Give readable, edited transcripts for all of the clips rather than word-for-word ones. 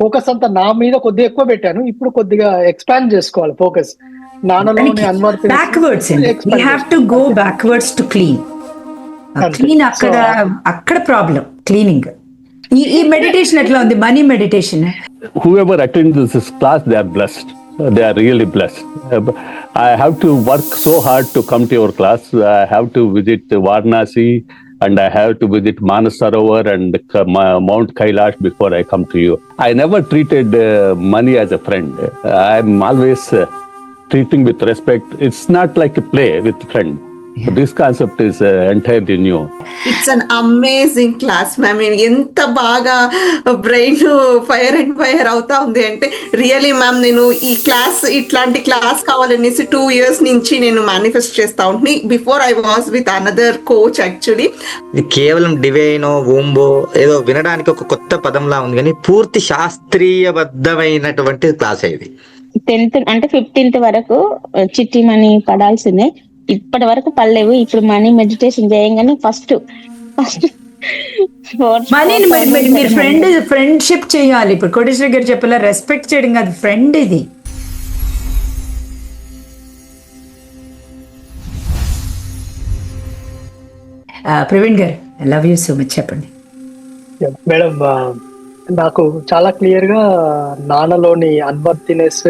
Focus అంతా నా మీద కొద్దిగా ఎక్కువ పెట్టాను. ఇప్పుడు కొద్దిగా ఎక్స్పాండ్ చేసుకోవాలి ఫోకస్. నాన్నలోని అన్వర్త్ బ్యాక్వర్డ్స్ అండి. We have to go backwards to clean. Clean అక్కడ ప్రాబ్లం క్లీనింగ్. ఈ మెడిటేషన్ ఎట్లా ఉంది? Money meditation. Whoever attends this class, they are blessed. They are really blessed. I have to work so hard to come to your class. I have to visit Varanasi and I have to visit Manasarovar and Mount Kailash before I come to you. I never treated money as a friend. I'm always treating with respect. It's not like a play with friend. Yeah. This concept is entirely new. It's an amazing class, ma'am. ఎంత బాగా brain fire and fire అవుతా ఉంది అంటే really ma'am, నేను ఈ class ఇట్లాంటి class కావాలనేసి 2 years నుంచి నేను మేనిఫెస్ట్ చేస్తా ఉంటుంది. Before I was with another coach actually. ఇది కేవలం డివైనో ఓంబో ఏదో వినడానికి ఒక కొత్త పదంలా ఉంది, కానీ పూర్తి శాస్త్రీయబద్ధమైనటువంటి క్లాస్ ఇది. 10th అంటే 15th వరకు చిట్టి మనీ పడాల్సిందే. ఇప్పటి వరకు పడలేవు. ఇప్పుడు మనీ మెడిటేషన్ చేయంగానే ఫస్ట్ మనీని మీరు ఫ్రెండ్షిప్ చేయాలి. ఇప్పుడు కోటేశ్వర గారు చెప్పాలా, రెస్పెక్ట్ చేయడం కాదు, ఫ్రెండ్ ఇది. Praveen garu, love you so much. చెప్పండి మేడం. నాకు చాలా క్లియర్ గా నాన్నలోని అన్వర్తినెస్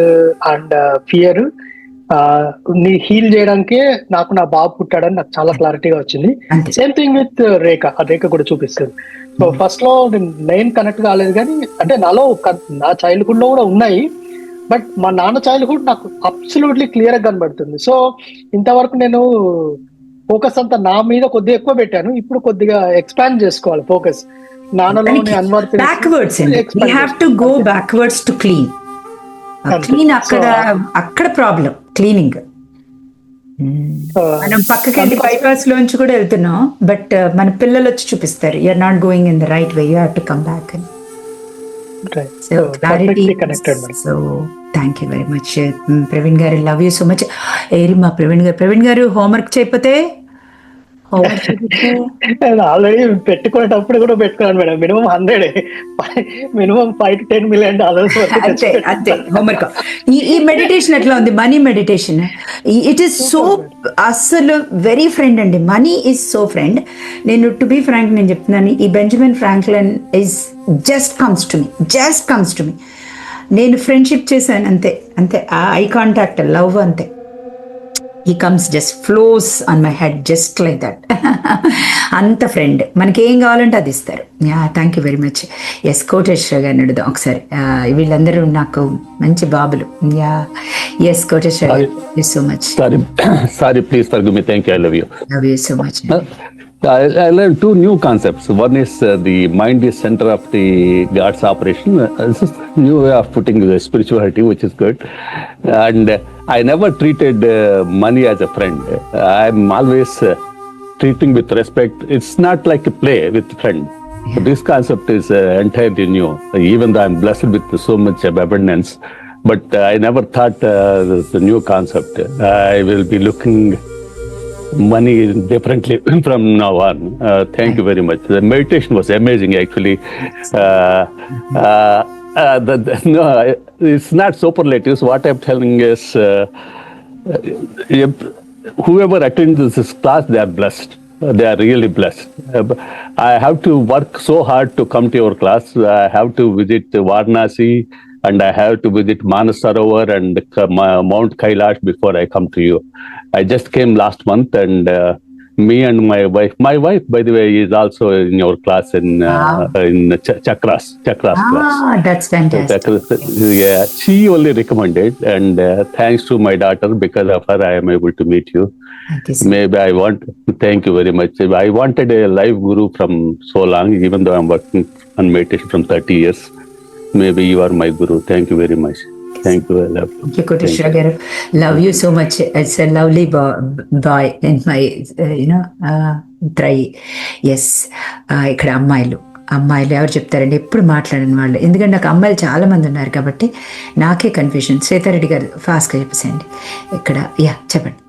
అండ్ ఫియర్ ని హీల్ చేయడానికే నాకు నా బాబు పుట్టాడని నాకు చాలా క్లారిటీగా వచ్చింది. సేమ్ థింగ్ విత్ రేఖ. ఆ రేఖ కూడా చూపిస్తుంది. సో ఫస్ట్ లో నేను కనెక్ట్ కాలేదు, కానీ అంటే నాలో నా చైల్డ్హుడ్ లో కూడా ఉన్నాయి, బట్ మా నాన్న చైల్డ్హుడ్ నాకు అబ్సల్యూట్లీ క్లియర్ గా కనబడుతుంది. సో ఇంతవరకు నేను ఫోకస్ అంతా నా మీద కొద్దిగా ఎక్కువ పెట్టాను. ఇప్పుడు కొద్దిగా ఎక్స్పాండ్ చేసుకోవాలి ఫోకస్. నాన్నలోని అన్వర్త్ బ్యాక్వర్డ్స్ అండి. We have to go backwards to clean. Clean అక్కడ ప్రాబ్లం క్లీనింగ్. మనం పక్కకి బైపాస్ లోంచి కూడా వెళ్తున్నాం, బట్ మన పిల్లలు వచ్చి చూపిస్తారు you are not going in the right way, you have to come back. So clarity. So thank you very much Praveen garu. Love you so much. ఏరిమా ప్రవీణ్ గారు హోంవర్క్ చేయకపోతే ఆల్రెడీ పెట్టుకునేటప్పుడు కూడా పెట్టుకున్నాను madam. Minimum 100, minimum $5 to $10 million. అంతే హోంవర్క్. ఈ మెడిటేషన్ ఎట్లా ఉంది? Money meditation. It is so అసలు వెరీ ఫ్రెండ్ అండి. Money is so friend. నేను టు బీ ఫ్రాంక్ నేను చెప్తున్నాను, ఈ Benjamin Franklin is just comes to me. నేను ఫ్రెండ్షిప్ చేశాను అంతే. ఐ కాంటాక్ట్, లవ్ అంతే. He comes, just flows on my head just like that. అంత ఫ్రెండ్. మనకి ఏం కావాలంటే అది ఇస్తారు. Yeah, thank you very much. Yes, Koteswara గారిని అడుగుదాం ఒకసారి. వీళ్ళందరూ నాకు మంచి బాబులు. యా, ఎస్ కోటేశ్వర గారు, you so much. Sorry, please forgive me. Thank you. I love you. Love you so much. I learned 2 new concepts. One is the mind is center of the God's operation. This is new way of putting the spirituality, which is good. And I never treated money as a friend. I'm always treating with respect. It's not like a play with friend. Yeah. This concept is entirely new. Even though I'm blessed with so much abundance, but I never thought this is a new concept. I will be looking money differently from now on. Thank you very much. The meditation was amazing, actually. No, it's not superlatives. What I'm telling is, whoever attends this class, they are blessed. They are really blessed. I have to work so hard to come to your class. I have to visit Varanasi and I have to visit Manasarovar and Mount Kailash before I come to you. I just came last month, and me and my wife, by the way, is also in your class in Chakras class. That's fantastic. Yeah, she only recommended, and thanks to my daughter, because of her I am able to meet you. Maybe thank you very much. I wanted a live guru from so long, even though I'm working on meditation from 30 years. Maybe you are my guru. Thank you very much. Thank you. I love you. Thank you, Koteshwara garu. Love you so much. It's a lovely boy in my, try. Yes. ఇక్కడ అమ్మాయిలు ఎవరు చెప్తారండి? ఎప్పుడు మాట్లాడిన వాళ్ళు. ఎందుకంటే నాకు అమ్మాయిలు చాలా మంది ఉన్నారు కాబట్టి నాకే కన్ఫ్యూజన్. శ్వేతారెడ్డి గారు ఫాస్ట్గా చెప్పేసేయండి ఇక్కడ. యా, చెప్పండి.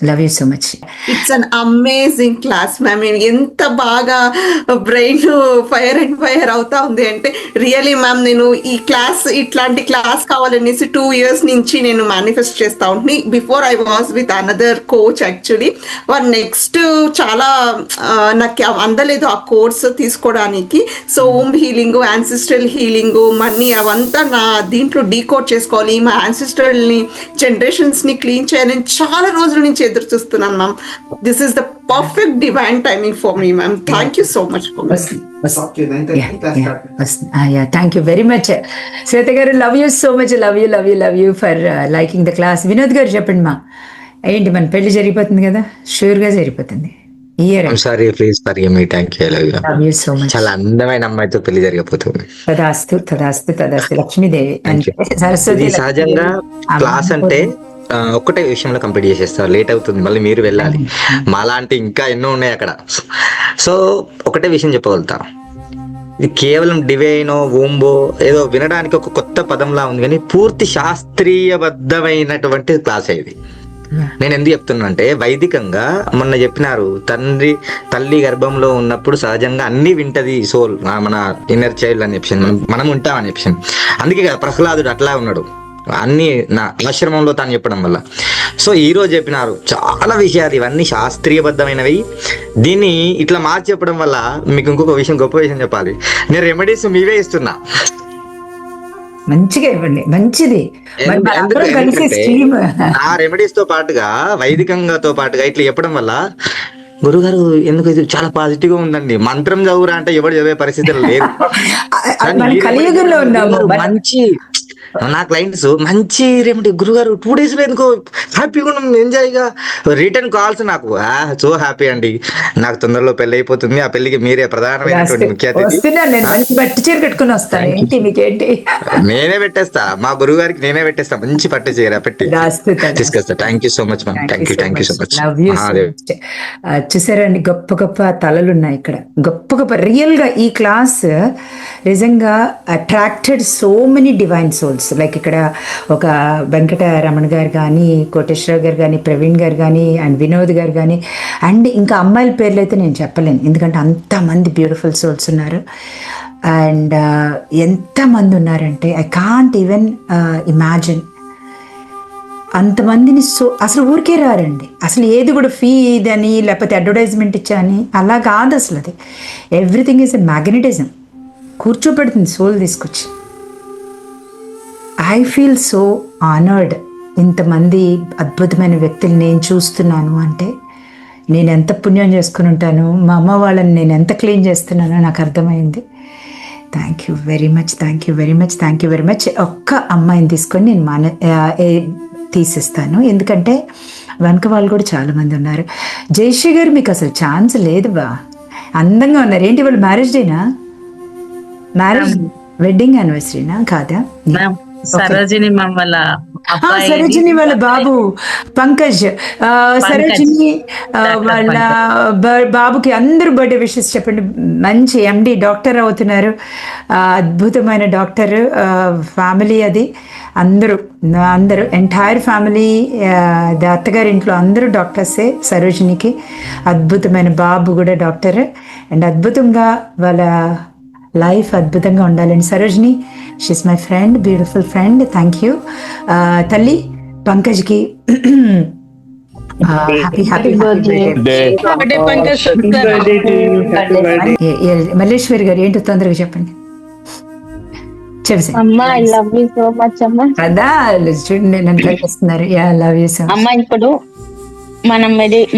Love you so much. It's an amazing class ma'am. ఎంత బాగా బ్రెయిన్ ఫైర్ అండ్ ఫైర్ అవుతా ఉంది అంటే రియలీ మ్యామ్ నేను ఈ క్లాస్ ఇట్లాంటి క్లాస్ కావాలనేసి 2 years నుంచి నేను మేనిఫెస్ట్ చేస్తా ఉంటుంది. Before I was with another coach actually. వారు నెక్స్ట్ చాలా నాకు అందలేదు ఆ కోర్స్ తీసుకోవడానికి. So ohm healing, ancestral healing, money అవంతా నా దీంట్లో డీకోడ్ చేసుకోవాలి, మా యాన్సిస్ట్రల్ ని జనరేషన్స్ ని క్లీన్ చేయాలని చాలా రోజుల నుంచి ఎదురు చూస్తున్నాను ma'am. This is the perfect divine timing for me ma'am. Thank you so much for thank you very much Shweta garu. Love you so much. Love you for liking the class. Vinod garu చెప్పండి మా, ఏంటి మన పెళ్లి జరిగిపోతుంది కదా? షూర్ గా జరిగిపోతుంది ఈ year. Sorry please forgive me. Thank you. Love you so much. చాలా అందమైన అమ్మాయితో పెళ్లి జరగబోతుంది. తదాస్తు తదాస్తు తదాస్తు. లక్ష్మీదేవి అంటే సరస్వతి. ఇది సహజంగా క్లాస్ అంటే ఒక్కటే విషయంలో కంప్లీట్ చేసేస్తారు, లేట్ అవుతుంది, మళ్ళీ మీరు వెళ్ళాలి, మాలాంటి ఇంకా ఎన్నో ఉన్నాయి అక్కడ. సో ఒకటే విషయం చెప్పగలుగుతా, ఇది కేవలం డివైనో ఓంబో ఏదో వినడానికి ఒక కొత్త పదంలా ఉంది, కానీ పూర్తి శాస్త్రీయబద్ధమైనటువంటి క్లాస్ ఇది. నేను ఎందుకు చెప్తున్నా అంటే, వైదికంగా మొన్న చెప్పినారు, తల్లి గర్భంలో ఉన్నప్పుడు సహజంగా అన్ని వింటది సోల్, మన ఇన్నర్ చైల్డ్ అని చెప్పి మనం ఉంటాం అని చెప్పి. అందుకే కదా ప్రహ్లాదుడు అట్లా ఉన్నాడు, అన్ని నా ఆశ్రమంలో తాను చెప్పడం వల్ల. సో ఈ రోజు చెప్పినారు చాలా విషయాలు, ఇవన్నీ శాస్త్రీయబద్ధమైనవి. దీన్ని ఇట్లా మార్చి చెప్పడం వల్ల మీకు ఇంకొక విషయం, గొప్ప విషయం చెప్పాలి, నేను రెమెడీస్ మీవే ఇస్తున్నా. మంచిగా ఇవ్వండి, మంచిది. ఆ రెమెడీస్ తో పాటుగా వైదికంగాతో పాటుగా ఇట్లా చెప్పడం వల్ల, గురుగారు ఎందుకు ఇది చాలా పాజిటివ్ గా ఉందండి, మంత్రం చదువురా అంటే ఎవరు చదివే పరిస్థితులు లేదు. కలియుగంలో ఉన్నాము. మంచి నా క్లయింట్స్ మంచి రెమెడీ గురుగారు 2 days లో ఎందుకో హ్యాపీగా ఉన్నాం, ఎంజాయ్ గా. రిటర్న్ కాల్స్ నాకు సో హ్యాపీ అండి, నాకు తొందరలో పెళ్లి అయిపోతుంది, ఆ పెళ్లికి మీరే ప్రధానమైనటువంటి ముఖ్య అతిథి. నేనే పెట్టేస్తా, మా గురువు గారికి నేనే పెట్టేస్తా, మంచి పట్టు చీర పెట్టి తీసుకొస్తా. Thank you so much ma'am. Thank you so much. చూసారండి, గొప్ప గొప్ప తలలు ఉన్నాయి ఇక్కడ, గొప్ప గొప్ప. రియల్ గా ఈ క్లాస్ నిజంగా attracted so many divine souls. Like ఇక్కడ ఒక వెంకటరమణ గారు కానీ, కోటేశ్వరరావు గారు కానీ, ప్రవీణ్ గారు కానీ, అండ్ వినోద్ గారు కానీ, అండ్ ఇంకా అమ్మాయిల పేర్లు అయితే నేను చెప్పలేను, ఎందుకంటే అంతమంది బ్యూటిఫుల్ సోల్స్ ఉన్నారు. అండ్ ఎంతమంది ఉన్నారంటే ఐ కాంట్ ఈవెన్ ఇమాజిన్. అంతమందిని అసలు ఊరికే రారండి, అసలు ఏది కూడా ఫీ ఇదని లేకపోతే అడ్వర్టైజ్మెంట్ ఇచ్చా అలా కాదు. అసలు అది ఎవ్రీథింగ్ ఈజ్ ఎ మ్యాగ్నెటిజం. కూర్చోబెడుతుంది సోల్ తీసుకొచ్చి. I feel so honoured. ఇంతమంది అద్భుతమైన వ్యక్తులు నేను చూస్తున్నాను అంటే నేను ఎంత పుణ్యం చేసుకుని ఉంటాను, మా అమ్మ వాళ్ళని నేను ఎంత క్లీన్ చేస్తున్నానో నాకు అర్థమైంది. Thank you very much, thank you very much, thank you very much. ఒక్క అమ్మాయిని తీసుకొని నేను తీసిస్తాను, ఎందుకంటే వెనక వాళ్ళు కూడా చాలామంది ఉన్నారు. జయశ్రీ గారు మీకు అసలు ఛాన్స్ లేదు బా, అందంగా ఉన్నారు. ఏంటి వాళ్ళు మ్యారేజ్ డేనా, మ్యారేజ్ వెడ్డింగ్ యానివర్సరీనా కాదా? సరోజిని వాళ్ళ సరోజిని వాళ్ళ బాబు పంకజ్, సరోజిని వాళ్ళ బాబుకి అందరూ బర్త్డే విషెస్ చెప్పండి. మంచి ఎండి డాక్టర్ అవుతున్నారు, అద్భుతమైన డాక్టర్ ఫ్యామిలీ అది. అందరూ ఎంటైర్ ఫ్యామిలీ, అత్తగారి ఇంట్లో అందరూ డాక్టర్సే. సరోజినికి అద్భుతమైన బాబు కూడా డాక్టర్, అండ్ అద్భుతంగా వాళ్ళ లైఫ్ అద్భుతంగా ఉండాలండి. Sarojini, she's my friend, beautiful friend. Thank you తల్లి. పంకజ్కి మల్లేశ్వరి గారు ఏంటో తొందరగా చెప్పండి. కదా చూడండి నన్ను కలిపిస్తున్నారు. అమ్మా ఇప్పుడు మనం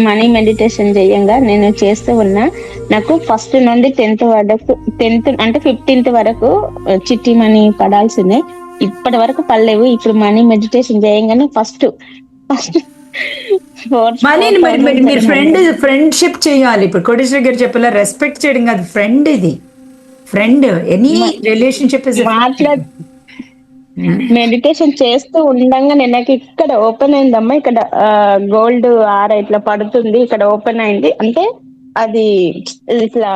మనీ మెడిటేషన్ చేయంగా నేను చేస్తూ ఉన్నా, నాకు ఫస్ట్ నుండి 10th వరకు, 10th అంటే 15th వరకు చిట్టి మనీ పడాల్సిందే, ఇప్పటి వరకు పడలేవు. ఇప్పుడు మనీ మెడిటేషన్ చేయంగానే ఫస్ట్ మీరు ఫ్రెండ్షిప్ చేయాలి. ఇప్పుడు కోటేశ్వర గారు చెప్పాల, రెస్పెక్ట్ చేయడం కాదు, ఫ్రెండ్. ఇది ఫ్రెండ్, ఎనీ రిలేషన్షిప్ మెడిటేషన్ చేస్తూ ఉండంగానే నాకు ఇక్కడ ఓపెన్ అయిందమ్మా, ఇక్కడ గోల్డ్ ఆర ఇట్లా పడుతుంది, ఇక్కడ ఓపెన్ అయింది అంటే అది ఇట్లా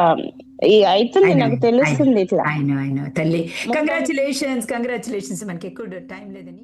అవుతుంది, నాకు తెలుస్తుంది ఇట్లా. తల్లి కంగ్రాచులేషన్స్, మనకి ఎక్కువ టైం లేదని.